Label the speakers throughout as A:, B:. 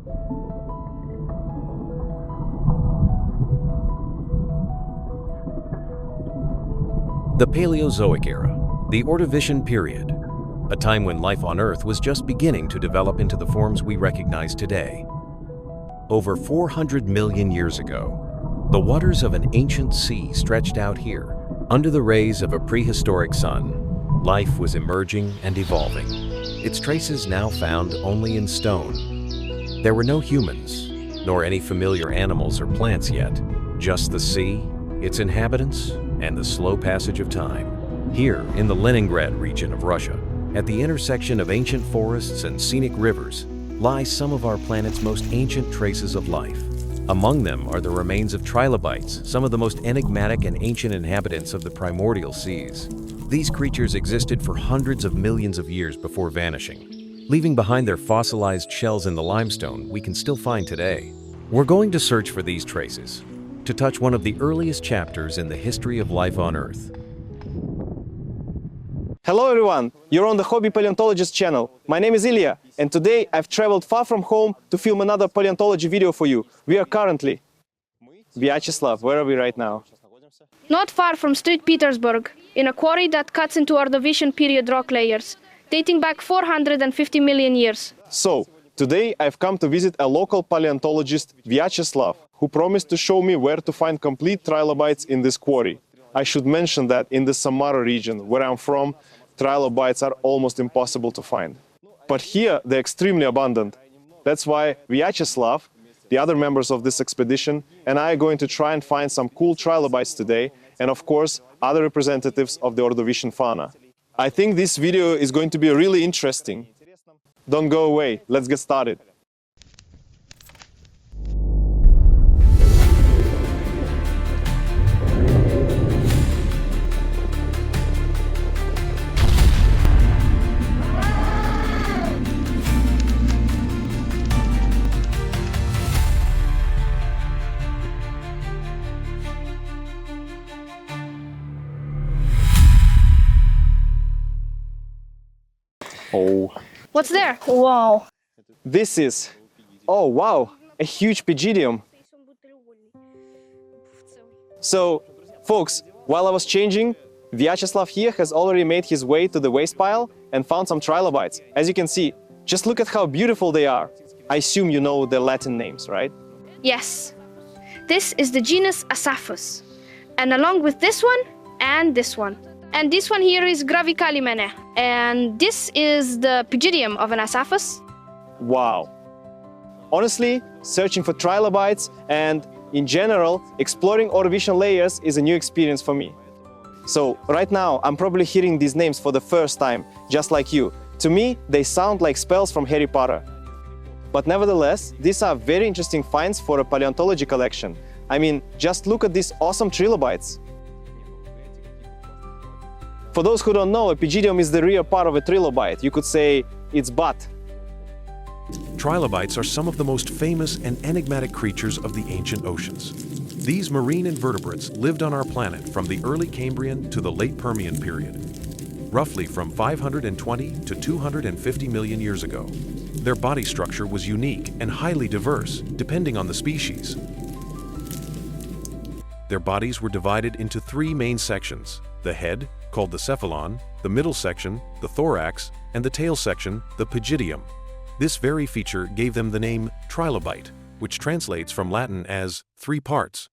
A: The Paleozoic era, the Ordovician period, a time when life on Earth was just beginning to develop into the forms we recognize today. Over 400 million years ago, the waters of an ancient sea stretched out here. Under the rays of a prehistoric sun, life was emerging and evolving, its traces now found only in stone. There were no humans, nor any familiar animals or plants yet, just the sea, its inhabitants, and the slow passage of time. Here, in the Leningrad region of Russia, at the intersection of ancient forests and scenic rivers, lie some of our planet's most ancient traces of life. Among them are the remains of trilobites, some of the most enigmatic and ancient inhabitants of the primordial seas. These creatures existed for hundreds of millions of years before vanishing, leaving behind their fossilized shells in the limestone we can still find today. We're going to search for these traces, to touch one of the earliest chapters in the history of life on Earth.
B: Hello everyone, you're on the Hobby Paleontologist channel. My name is Ilya, and today I've traveled far from home to film another paleontology video for you. We are currently Vyacheslav. Where are we right now?
C: Not far from St. Petersburg, in a quarry that cuts into Ordovician period rock layers, dating back 450 million years.
B: So, today I've come to visit a local paleontologist, Vyacheslav, who promised to show me where to find complete trilobites in this quarry. I should mention that in the Samara region, where I'm from, trilobites are almost impossible to find. But here they're extremely abundant. That's why Vyacheslav, the other members of this expedition, and I are going to try and find some cool trilobites today, and of course other representatives of the Ordovician fauna. I think this video is going to be really interesting. Don't go away, let's get started. Oh.
C: What's there? Wow.
B: This is, oh wow, a huge pygidium. So, folks, while I was changing, Vyacheslav here has already made his way to the waste pile and found some trilobites. As you can see, just look at how beautiful they are. I assume you know their Latin names, right?
C: Yes. This is the genus Asaphus. And along with this one and this one. And this one here is Gravicalimene. And this is the pygidium of an Asaphus.
B: Wow. Honestly, searching for trilobites and, in general, exploring Ordovician layers is a new experience for me. So, right now, I'm probably hearing these names for the first time, just like you. To me, they sound like spells from Harry Potter. But nevertheless, these are very interesting finds for a paleontology collection. I mean, just look at these awesome trilobites. For those who don't know, a pygidium is the rear part of a trilobite. You could say its butt.
A: Trilobites are some of the most famous and enigmatic creatures of the ancient oceans. These marine invertebrates lived on our planet from the early Cambrian to the late Permian period, roughly from 520 to 250 million years ago. Their body structure was unique and highly diverse, depending on the species. Their bodies were divided into three main sections: the head, called the cephalon, the middle section, the thorax, and the tail section, the pygidium. This very feature gave them the name trilobite, which translates from Latin as three parts.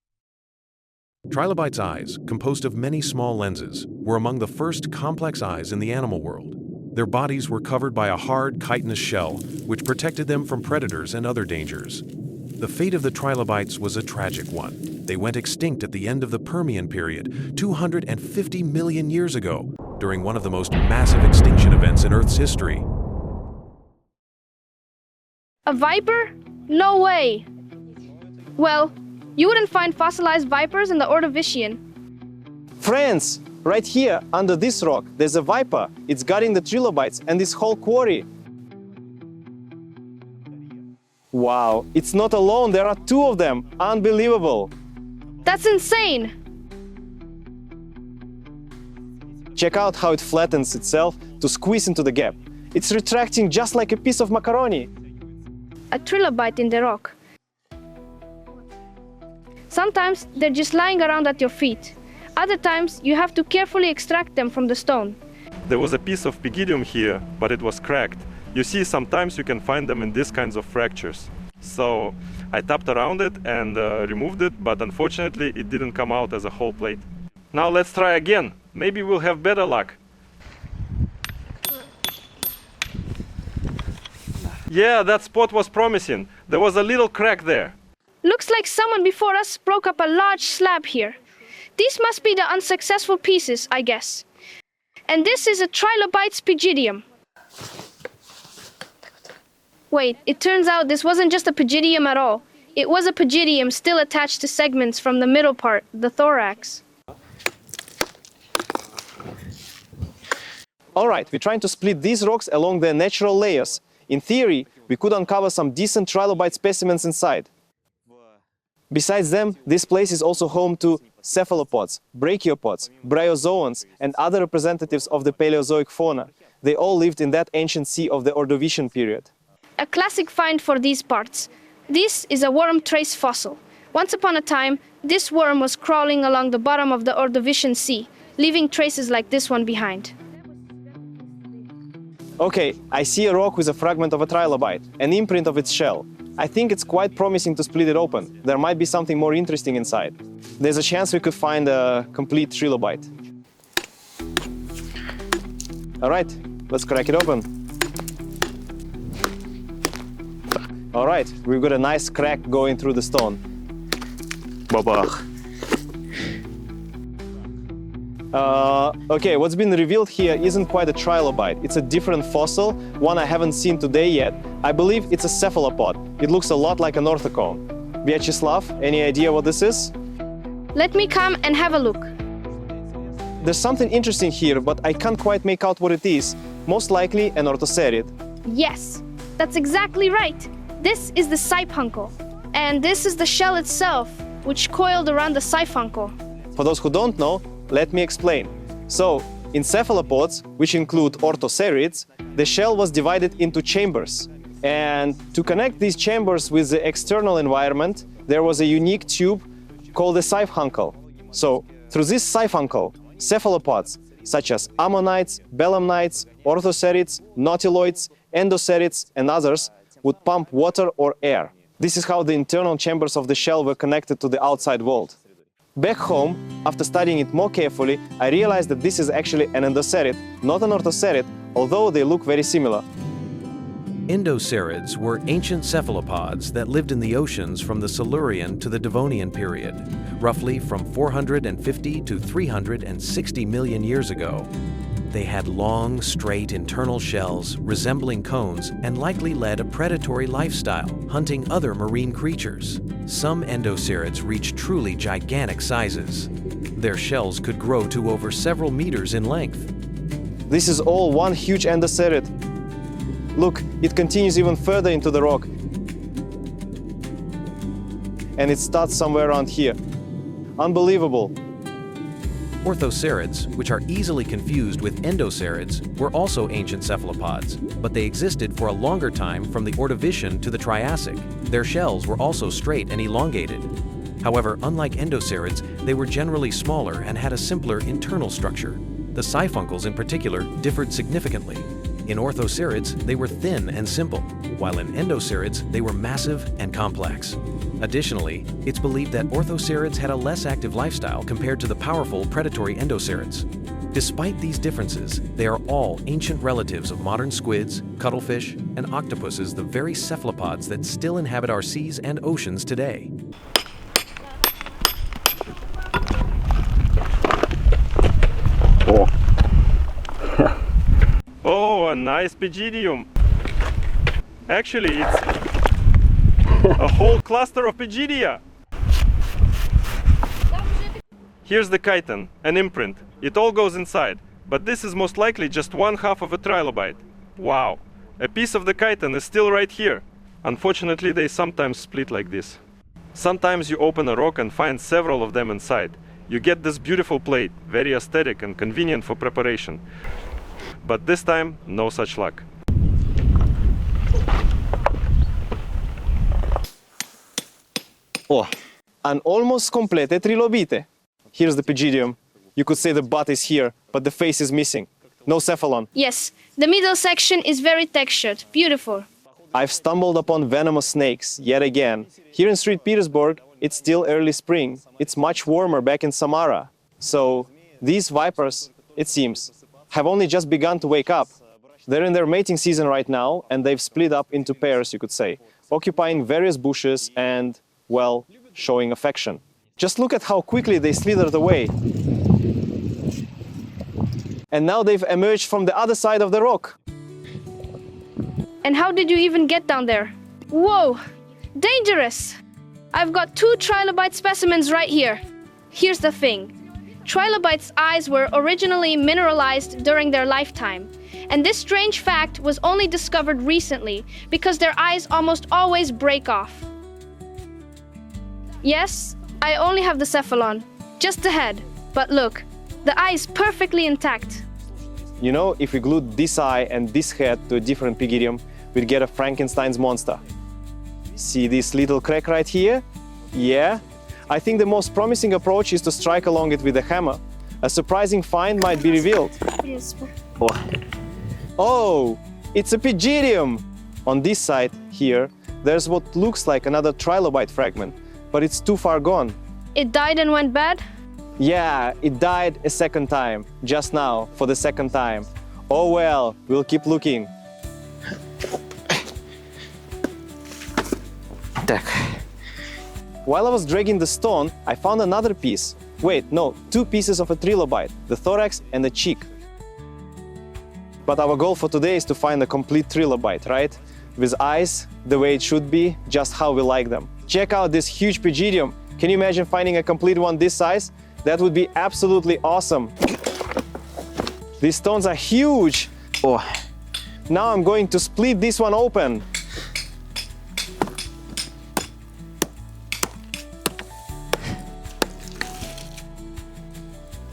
A: Trilobites' eyes, composed of many small lenses, were among the first complex eyes in the animal world. Their bodies were covered by a hard, chitinous shell, which protected them from predators and other dangers. The fate of the trilobites was a tragic one. They went extinct at the end of the Permian period, 250 million years ago, during one of the most massive extinction events in Earth's history.
C: A viper? No way! Well, you wouldn't find fossilized vipers in the Ordovician.
B: Friends, right here, under this rock, there's a viper. It's guarding the trilobites and this whole quarry. Wow, it's not alone, there are two of them. Unbelievable.
C: That's insane!
B: Check out how it flattens itself to squeeze into the gap. It's retracting just like a piece of macaroni.
C: a trilobite in the rock. Sometimes they're just lying around at your feet. Other times you have to carefully extract them from the stone.
D: There was a piece of pygidium here, but it was cracked. You see, sometimes you can find them in these kinds of fractures. So I tapped around it and removed it, but unfortunately it didn't come out as a whole plate. Now let's try again. Maybe we'll have better luck. Yeah, that spot was promising. There was a little crack there.
C: Looks like someone before us broke up a large slab here. These must be the unsuccessful pieces, I guess. And this is a trilobite's pygidium. Wait, it turns out this wasn't just a pygidium at all. It was a pygidium still attached to segments from the middle part, the thorax.
B: Alright, we're trying to split these rocks along their natural layers. In theory, we could uncover some decent trilobite specimens inside. Besides them, this place is also home to cephalopods, brachiopods, bryozoans, and other representatives of the Paleozoic fauna. They all lived in that ancient sea of the Ordovician period.
C: A classic find for these parts. This is a worm trace fossil. Once upon a time, this worm was crawling along the bottom of the Ordovician Sea, leaving traces like this one behind.
B: Okay, I see a rock with a fragment of a trilobite, an imprint of its shell. I think it's quite promising to split it open. There might be something more interesting inside. There's a chance we could find a complete trilobite. Alright, let's crack it open. Alright, we've got a nice crack going through the stone. Babach. Okay, what's been revealed here isn't quite a trilobite. It's a different fossil, one I haven't seen today yet. I believe it's a cephalopod. It looks a lot like an orthocone. Vyacheslav, any idea what this is?
C: Let me come and have a look.
B: There's something interesting here, but I can't quite make out what it is. Most likely an orthocerid.
C: Yes, that's exactly right. This is the siphuncle. And this is the shell itself, which coiled around the siphuncle.
B: For those who don't know, let me explain. So, in cephalopods, which include orthocerids, the shell was divided into chambers. And to connect these chambers with the external environment, there was a unique tube called the siphuncle. So, through this siphuncle, cephalopods, such as ammonites, belemnites, orthocerids, nautiloids, endocerids, and others, would pump water or air. This is how the internal chambers of the shell were connected to the outside world. Back home, after studying it more carefully, I realized that this is actually an endocerid, not an orthocerid, although they look very similar.
A: Endocerids were ancient cephalopods that lived in the oceans from the Silurian to the Devonian period, roughly from 450 to 360 million years ago. They had long, straight internal shells resembling cones and likely led a predatory lifestyle, hunting other marine creatures. Some endocerids reached truly gigantic sizes. Their shells could grow to over several meters in length.
B: This is all one huge endocerid. Look, it continues even further into the rock. And it starts somewhere around here. Unbelievable.
A: Orthocerids, which are easily confused with endocerids, were also ancient cephalopods, but they existed for a longer time from the Ordovician to the Triassic. Their shells were also straight and elongated. However, unlike endocerids, they were generally smaller and had a simpler internal structure. The siphuncles in particular differed significantly. In orthocerids, they were thin and simple, while in endocerids, they were massive and complex. Additionally, it's believed that orthocerids had a less active lifestyle compared to the powerful predatory endocerids. Despite these differences, they are all ancient relatives of modern squids, cuttlefish, and octopuses, the very cephalopods that still inhabit our seas and oceans today.
D: Oh, a nice pygidium. Actually, it's a whole cluster of pygidia. Here's the chitin, an imprint. It all goes inside, but this is most likely just one half of a trilobite. Wow, a piece of the chitin is still right here. Unfortunately, they sometimes split like this. Sometimes you open a rock and find several of them inside. You get this beautiful plate, very aesthetic and convenient for preparation. But this time, no such luck.
E: Oh,
B: An almost complete trilobite. Here's the pygidium. You could say the butt is here, but the face is missing. No cephalon.
C: Yes, the middle section is very textured. Beautiful.
B: I've stumbled upon venomous snakes, yet again. Here in St. Petersburg, it's still early spring. It's much warmer back in Samara. So, these vipers, it seems, have only just begun to wake up. They're in their mating season right now, and they've split up into pairs, you could say, occupying various bushes and, well, showing affection. Just look at how quickly they slithered away. And now they've emerged from the other side of the rock.
C: And how did you even get down there? Whoa! Dangerous! I've got 2 trilobite specimens right here. Here's the thing. Trilobites' eyes were originally mineralized during their lifetime. And this strange fact was only discovered recently because their eyes almost always break off. Yes, I only have the cephalon, just the head. But look, the eye is perfectly intact.
B: You know, if we glued this eye and this head to a different pygidium, we'd get a Frankenstein's monster. See this little crack right here? Yeah? I think the most promising approach is to strike along it with a hammer. A surprising find might be revealed.
E: oh,
B: Oh, it's a pygidium! On this side here, there's what looks like another trilobite fragment, but it's too far gone.
C: It died and went bad?
B: Yeah, it died a second time, just now, for the second time. Oh well, we'll keep looking.
E: так.
B: While I was dragging the stone, I found another piece. Wait, no, 2 pieces of a trilobite, the thorax and the cheek. But our goal for today is to find a complete trilobite, right? With eyes, the way it should be, just how we like them. Check out this huge pygidium. Can you imagine finding a complete one this size? That would be absolutely awesome. These stones are huge.
E: Oh,
B: Now I'm going to split this one open.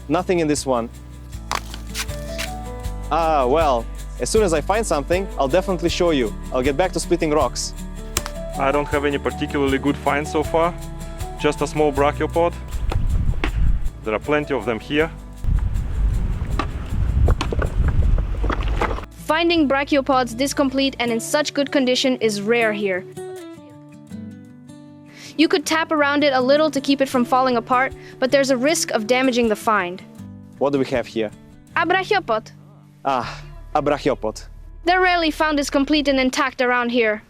B: Nothing in this one. Ah, well, as soon as I find something, I'll definitely show you. I'll get back to splitting rocks.
D: I don't have any particularly good finds so far. Just a small brachiopod. There are plenty of them here.
C: Finding brachiopods this complete and in such good condition is rare here. You could tap around it a little to keep it from falling apart, but there's a risk of damaging the find.
B: What do we have here?
C: A brachiopod.
B: Ah, a brachiopod.
C: They're rarely found as complete and intact around here.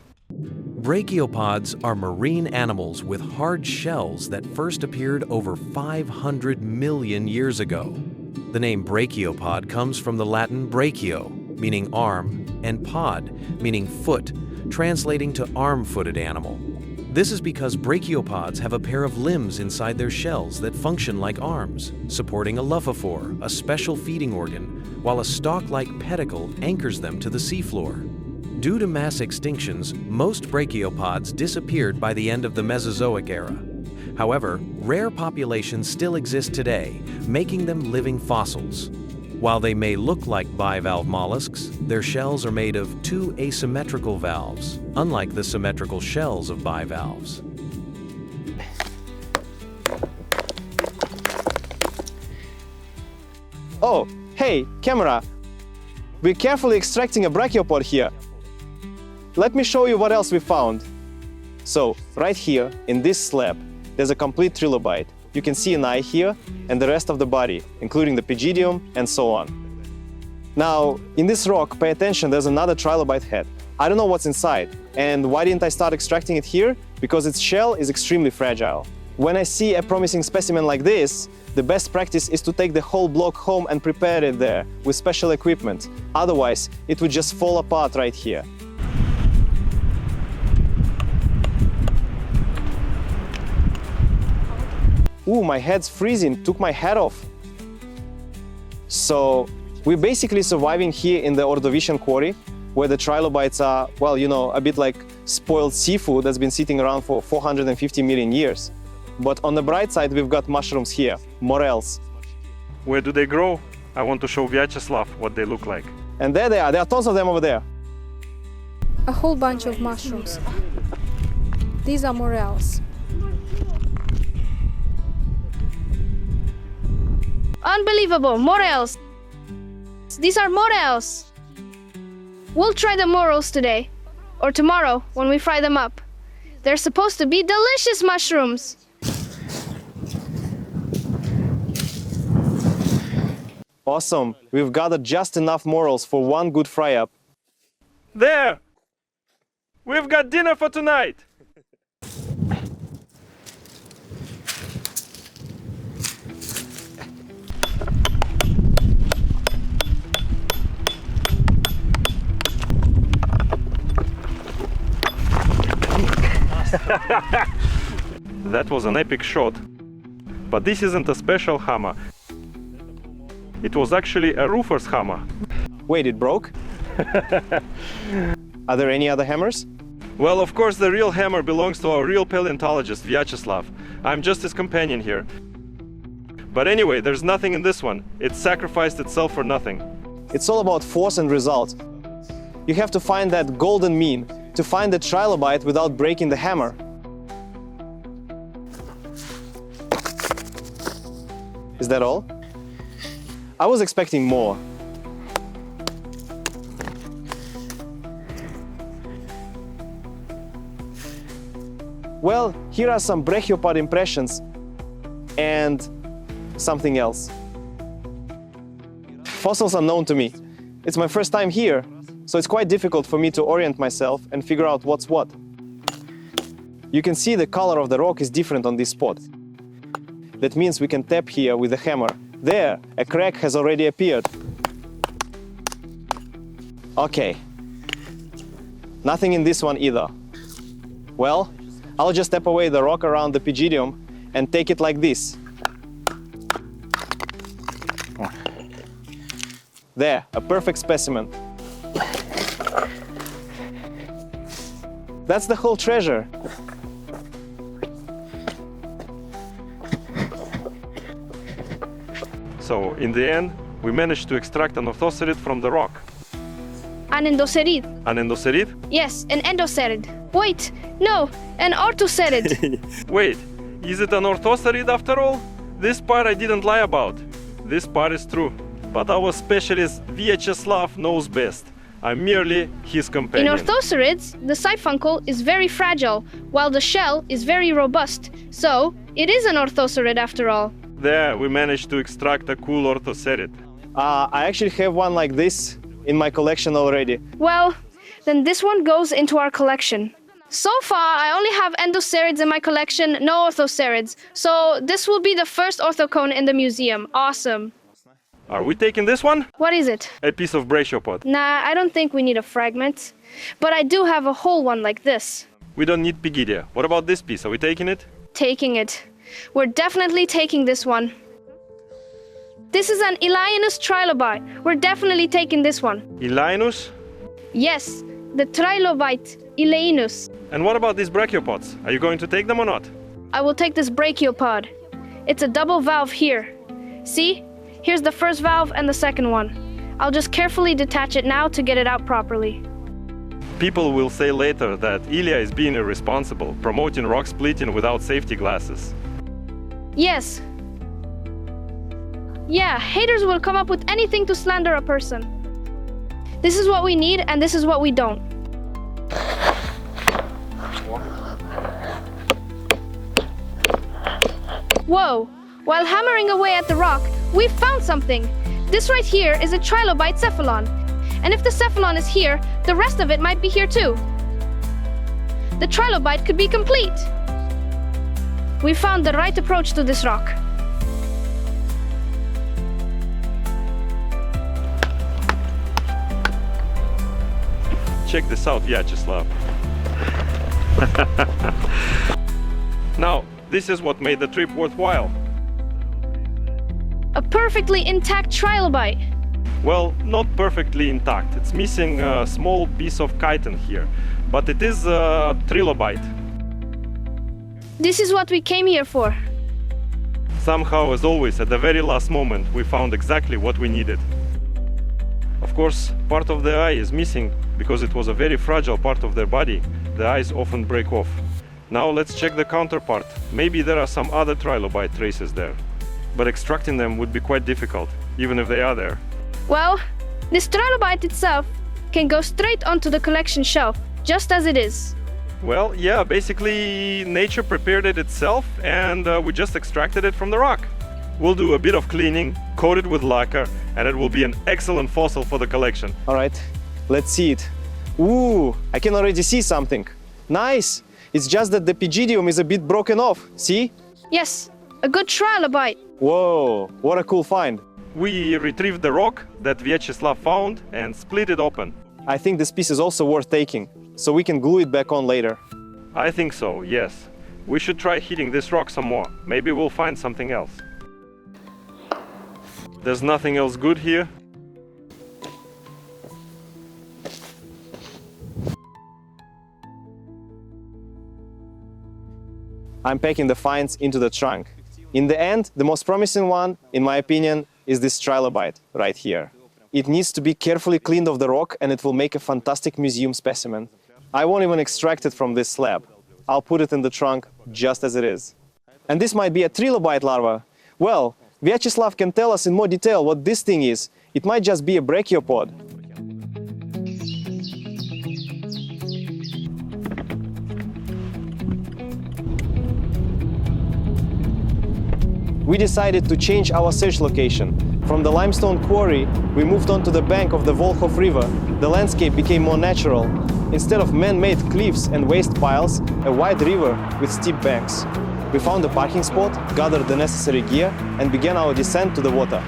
A: Brachiopods are marine animals with hard shells that first appeared over 500 million years ago. The name brachiopod comes from the Latin brachio, meaning arm, and pod, meaning foot, translating to arm-footed animal. This is because brachiopods have a pair of limbs inside their shells that function like arms, supporting a luphophore, a special feeding organ, while a stalk-like pedicle anchors them to the seafloor. Due to mass extinctions, most brachiopods disappeared by the end of the Mesozoic era. However, rare populations still exist today, making them living fossils. While they may look like bivalve mollusks, their shells are made of 2 asymmetrical valves, unlike the symmetrical shells of bivalves.
B: Oh, hey, camera! We're carefully extracting a brachiopod here. Let me show you what else we found. So, right here, in this slab, there's a complete trilobite. You can see an eye here and the rest of the body, including the pygidium and so on. Now, in this rock, pay attention, there's another trilobite head. I don't know what's inside. And why didn't I start extracting it here? Because its shell is extremely fragile. When I see a promising specimen like this, the best practice is to take the whole block home and prepare it there with special equipment. Otherwise, it would just fall apart right here. Ooh, my head's freezing, took my hat off. So, we're basically surviving here in the Ordovician quarry, where the trilobites are, well, you know, a bit like spoiled seafood that's been sitting around for 450 million years. But on the bright side, we've got mushrooms here, morels.
D: Where do they grow? I want to show Vyacheslav what they look like.
B: And there they are, there are tons of them over there.
F: A whole bunch of mushrooms. These are morels.
C: Unbelievable, morels. These are morels. We'll try the morels today, or tomorrow when we fry them up. They're supposed to be delicious mushrooms.
B: Awesome, we've gathered just enough morels for one good fry-up.
D: There! We've got dinner for tonight! That was an epic shot. But this isn't a special hammer. It was actually a roofer's hammer.
B: Wait, it broke? Are there any other hammers?
D: Well, of course, the real hammer belongs to our real paleontologist, Vyacheslav. I'm just his companion here. But anyway, there's nothing in this one. It sacrificed itself for nothing.
B: It's all about force and result. You have to find that golden mean to find the trilobite without breaking the hammer. Is that all? I was expecting more. Well, here are some brachiopod impressions and something else. Fossils are known to me. It's my first time here, so it's quite difficult for me to orient myself and figure out what's what. You can see the color of the rock is different on this spot. That means we can tap here with a hammer. There, a crack has already appeared. Okay. Nothing in this one either. Well, I'll just tap away the rock around the pygidium and take it like this. There, a perfect specimen. That's the whole treasure.
D: So, in the end, we managed to extract an orthocerid from the rock.
C: An endocerid.
D: An endocerid?
C: Yes, an endocerid. Wait, no, an orthocerid.
D: Wait, is it an orthocerid after all? This part I didn't lie about. This part is true. But our specialist Vyacheslav knows best. I'm merely his
C: In
D: companion.
C: orthocerids, the siphuncle is very fragile, while the shell is very robust. So, it is an orthocerid after all.
D: There, we managed to extract a cool orthocerid.
B: I actually have one like this in my collection already.
C: Well, then this one goes into our collection. So far, I only have endocerids in my collection, no orthocerids. So this will be the first orthocone in the museum. Awesome.
D: Are we taking this one?
C: What is it?
D: A piece of Brachopod.
C: Nah, I don't think we need a fragment. But I do have a whole one like this.
D: We don't need Pygidia. What about this piece? Are we taking it?
C: Taking it. We're definitely taking this one. This is an Elaeanus trilobite. We're definitely taking this one.
D: Elaeanus?
C: Yes, the trilobite Elaeanus.
D: And what about these brachiopods? Are you going to take them or not?
C: I will take this brachiopod. It's a double valve here. See? Here's the first valve and the second one. I'll just carefully detach it now to get it out properly.
D: People will say later that Ilya is being irresponsible, promoting rock splitting without safety glasses.
C: Yes. Yeah, haters will come up with anything to slander a person. This is what we need and this is what we don't. Whoa! While hammering away at the rock, we found something! This right here is a trilobite cephalon. And if the cephalon is here, the rest of it might be here too. The trilobite could be complete! We found the right approach to this rock.
D: Check this out, Vyacheslav. Now, this is what made the trip worthwhile.
C: A perfectly intact trilobite.
D: Well, not perfectly intact. It's missing a small piece of chitin here, but it is a trilobite.
C: This is what we came here for.
D: Somehow, as always, at the very last moment, we found exactly what we needed. Of course, part of the eye is missing because it was a very fragile part of their body. The eyes often break off. Now let's check the counterpart. Maybe there are some other trilobite traces there. but extracting them would be quite difficult, even if they are there.
C: Well, this trilobite itself can go straight onto the collection shelf, just as it is.
D: Well, yeah, basically nature prepared it itself and we just extracted it from the rock. We'll do a bit of cleaning, coat it with lacquer, and it will be an excellent fossil for the collection.
B: All right, let's see it. Ooh, I can already see something. Nice! It's just that the pygidium is a bit broken off, see?
C: Yes, a good trilobite.
B: Whoa, what a cool find.
D: We retrieved the rock that Vyacheslav found and split it open.
B: I think this piece is also worth taking, so we can glue it back on later.
D: I think so, yes. We should try heating this rock some more. Maybe we'll find something else. There's nothing else good here.
B: I'm packing the finds into the trunk. In the end, the most promising one, in my opinion, is this trilobite right here. It needs to be carefully cleaned of the rock and it will make a fantastic museum specimen. I won't even extract it from this slab. I'll put it in the trunk just as it is. And this might be a trilobite larva. Well, Vyacheslav can tell us in more detail what this thing is. It might just be a brachiopod. We decided to change our search location. From the limestone quarry, we moved on to the bank of the Volkhov river. The landscape became more natural. Instead of man-made cliffs and waste piles, a wide river with steep banks. We found a parking spot, gathered the necessary gear, and began our descent to the water.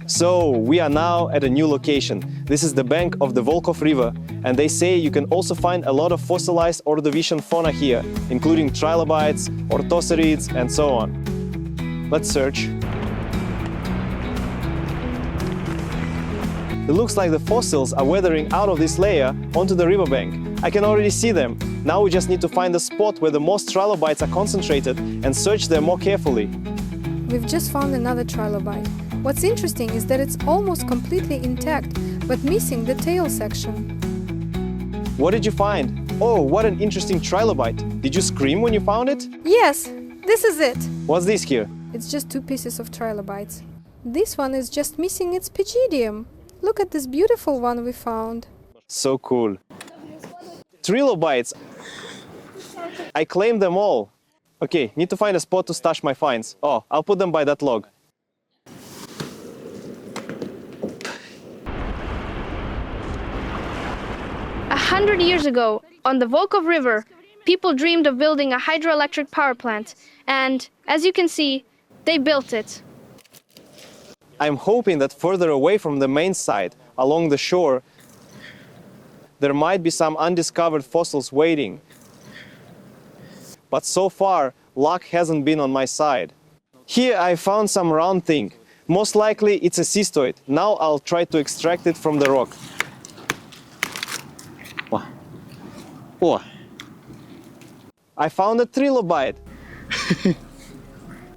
B: So, we are now at a new location. This is the bank of the Volkhov river, and they say you can also find a lot of fossilized Ordovician fauna here, including trilobites, orthocerids, and so on. Let's search. It looks like the fossils are weathering out of this layer onto the riverbank. I can already see them. Now we just need to find a spot where the most trilobites are concentrated and search them more carefully.
E: We've just found another trilobite. What's interesting is that it's almost completely intact, but missing the tail section.
B: What did you find? Oh, what an interesting trilobite. Did you scream when you found it?
E: Yes, this is it.
B: What's this here?
E: It's just 2 pieces of trilobites. This one is just missing its pygidium. Look at this beautiful one we found.
B: So cool. Trilobites. I claimed them all. Okay, need to find a spot to stash my finds. Oh, I'll put them by that log.
C: A 100 years ago, on the Volkhov River, people dreamed of building a hydroelectric power plant, and as you can see, they built it.
B: I'm hoping that further away from the main site, along the shore, there might be some undiscovered fossils waiting. But so far, luck hasn't been on my side. Here I found some round thing. Most likely it's a cystoid. Now I'll try to extract it from the rock. Oh. I found a trilobite.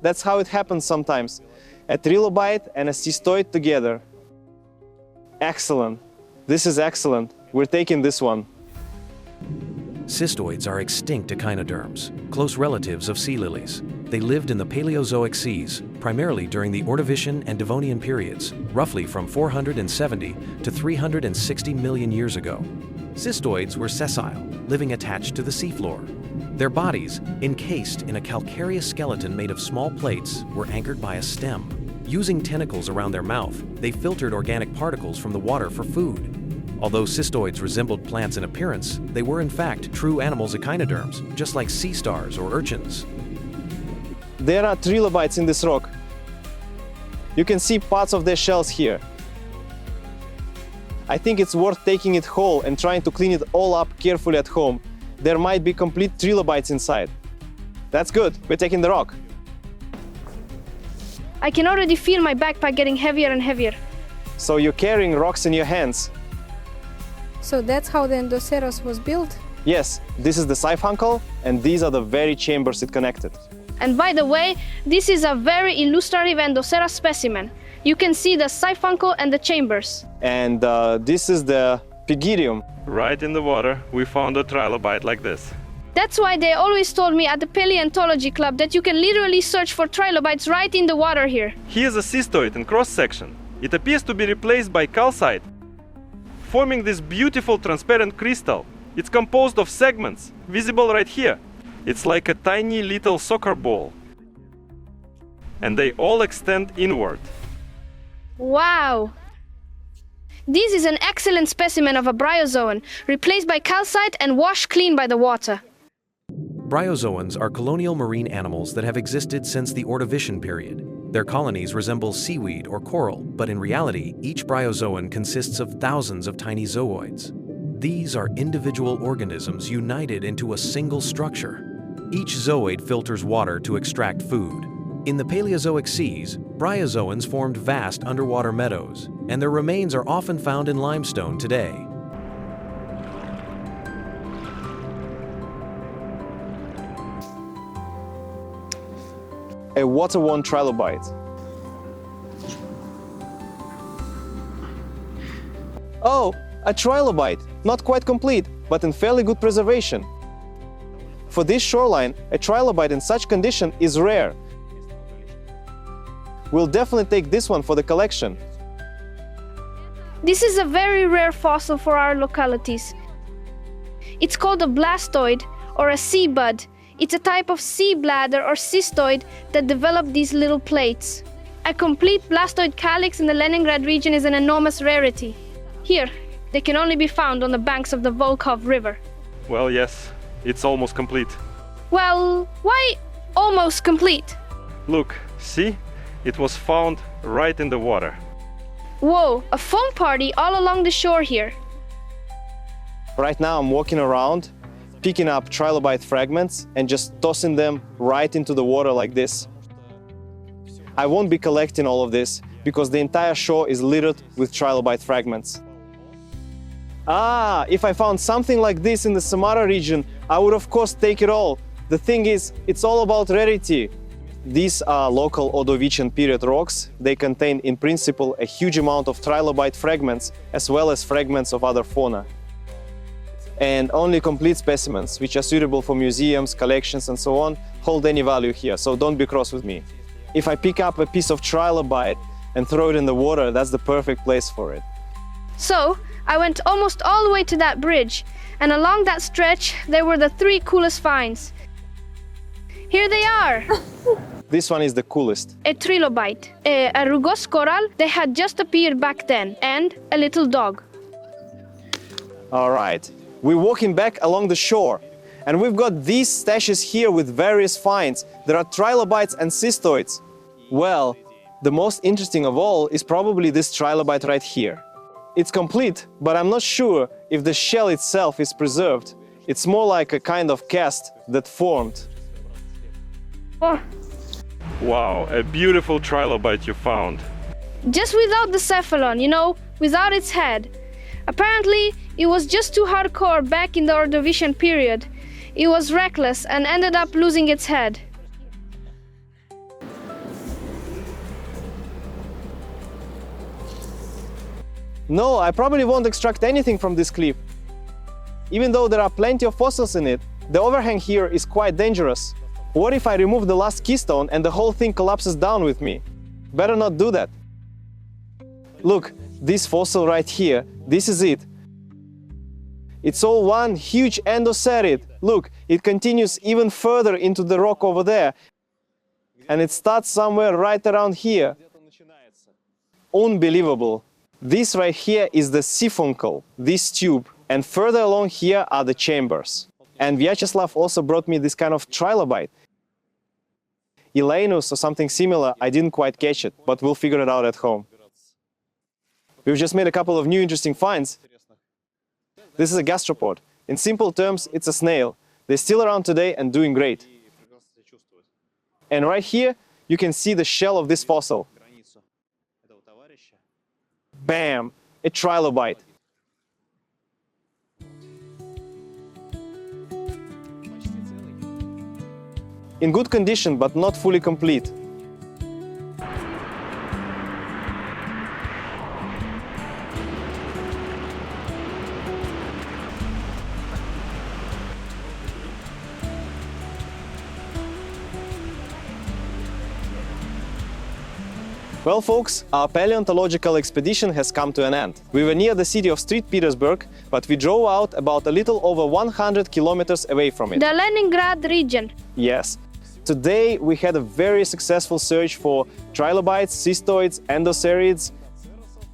B: That's how it happens sometimes. A trilobite and a cystoid together. Excellent. This is excellent. We're taking this one.
A: Cystoids are extinct echinoderms, close relatives of sea lilies. They lived in the Paleozoic seas, primarily during the Ordovician and Devonian periods, roughly from 470 to 360 million years ago. Cystoids were sessile, living attached to the seafloor. Their bodies, encased in a calcareous skeleton made of small plates, were anchored by a stem. Using tentacles around their mouth, they filtered organic particles from the water for food. Although cystoids resembled plants in appearance, they were in fact true animals echinoderms, just like sea stars or urchins.
B: There are trilobites in this rock. You can see parts of their shells here. I think it's worth taking it whole and trying to clean it all up carefully at home. There might be complete trilobites inside. That's good, we're taking the rock.
C: I can already feel my backpack getting heavier and heavier.
B: So you're carrying rocks in your hands.
E: So that's how the Endoceros was built?
B: Yes, this is the siphuncle, and these are the very chambers it connected.
C: And by the way, this is a very illustrative Endoceros specimen. You can see the siphuncle and the chambers.
B: And this is the pygidium.
D: Right in the water, we found a trilobite like this.
C: That's why they always told me at the paleontology club that you can literally search for trilobites right in the water here.
D: Here's a cystoid in cross-section. It appears to be replaced by calcite, forming this beautiful transparent crystal. It's composed of segments, visible right here. It's like a tiny little soccer ball. And they all extend inward.
C: Wow! This is an excellent specimen of a bryozoan, replaced by calcite and washed clean by the water.
A: Bryozoans are colonial marine animals that have existed since the Ordovician period. Their colonies resemble seaweed or coral, but in reality, each bryozoan consists of thousands of tiny zooids. These are individual organisms united into a single structure. Each zooid filters water to extract food. In the Paleozoic seas, bryozoans formed vast underwater meadows, and their remains are often found in limestone today.
B: A water-worn trilobite. Oh, a trilobite! Not quite complete, but in fairly good preservation. For this shoreline, a trilobite in such condition is rare. We'll definitely take this one for the collection.
C: This is a very rare fossil for our localities. It's called a blastoid or a sea bud. It's a type of sea bladder or cystoid that develop these little plates. A complete blastoid calyx in the Leningrad region is an enormous rarity. Here, they can only be found on the banks of the Volkhov river.
D: Well, yes, it's almost complete.
C: Well, why almost complete?
D: Look, see? It was found right in the water.
C: Whoa, a foam party all along the shore here.
B: Right now I'm walking around, picking up trilobite fragments and just tossing them right into the water like this. I won't be collecting all of this because the entire shore is littered with trilobite fragments. If I found something like this in the Samara region, I would of course take it all. The thing is, it's all about rarity. These are local Ordovician period rocks. They contain in principle a huge amount of trilobite fragments as well as fragments of other fauna. And only complete specimens, which are suitable for museums, collections and so on, hold any value here, so don't be cross with me. If I pick up a piece of trilobite and throw it in the water, that's the perfect place for it.
C: So, I went almost all the way to that bridge, and along that stretch, there were the 3 coolest finds. Here they are!
B: This one is the coolest.
C: A trilobite, a rugose coral that had just appeared back then, and a little dog.
B: All right, we're walking back along the shore, and we've got these stashes here with various finds. There are trilobites and cystoids. Well, the most interesting of all is probably this trilobite right here. It's complete, but I'm not sure if the shell itself is preserved. It's more like a kind of cast that formed.
C: Oh,
D: Wow, a beautiful trilobite you found.
C: just without the cephalon, without its head. Apparently, it was just too hardcore back in the Ordovician period. It was reckless and ended up losing its head.
B: No, I probably won't extract anything from this cliff. Even though there are plenty of fossils in it, the overhang here is quite dangerous. What if I remove the last keystone and the whole thing collapses down with me? Better not do that. Look, this fossil right here, this is it. It's all one huge endocerid. Look, it continues even further into the rock over there. And it starts somewhere right around here. Unbelievable. This right here is the siphuncle, this tube. And further along here are the chambers. And Vyacheslav also brought me this kind of trilobite. Elanus or something similar, I didn't quite catch it, but we'll figure it out at home. We've just made a couple of new interesting finds. This is a gastropod. In simple terms, it's a snail. They're still around today and doing great. And right here, you can see the shell of this fossil. Bam! A trilobite. In good condition, but not fully complete. Well, folks, our paleontological expedition has come to an end. We were near the city of St. Petersburg, but we drove out about a little over 100 kilometers away from it.
C: The Leningrad region.
B: Yes. Today we had a very successful search for trilobites, cystoids, endocerids.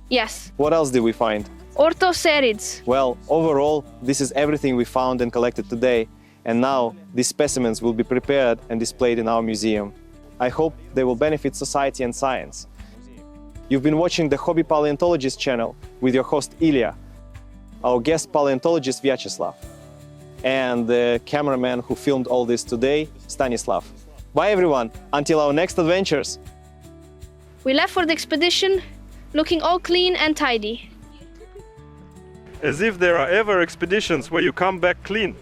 C: Yes.
B: What else did we find?
C: Orthocerids.
B: Well, overall, this is everything we found and collected today. And now these specimens will be prepared and displayed in our museum. I hope they will benefit society and science. You've been watching the Hobby Paleontologist channel with your host Ilya, our guest paleontologist Vyacheslav, and the cameraman who filmed all this today, Stanislav. Bye everyone, until our next adventures!
C: We left for the expedition looking all clean and tidy.
D: As if there are ever expeditions where you come back clean.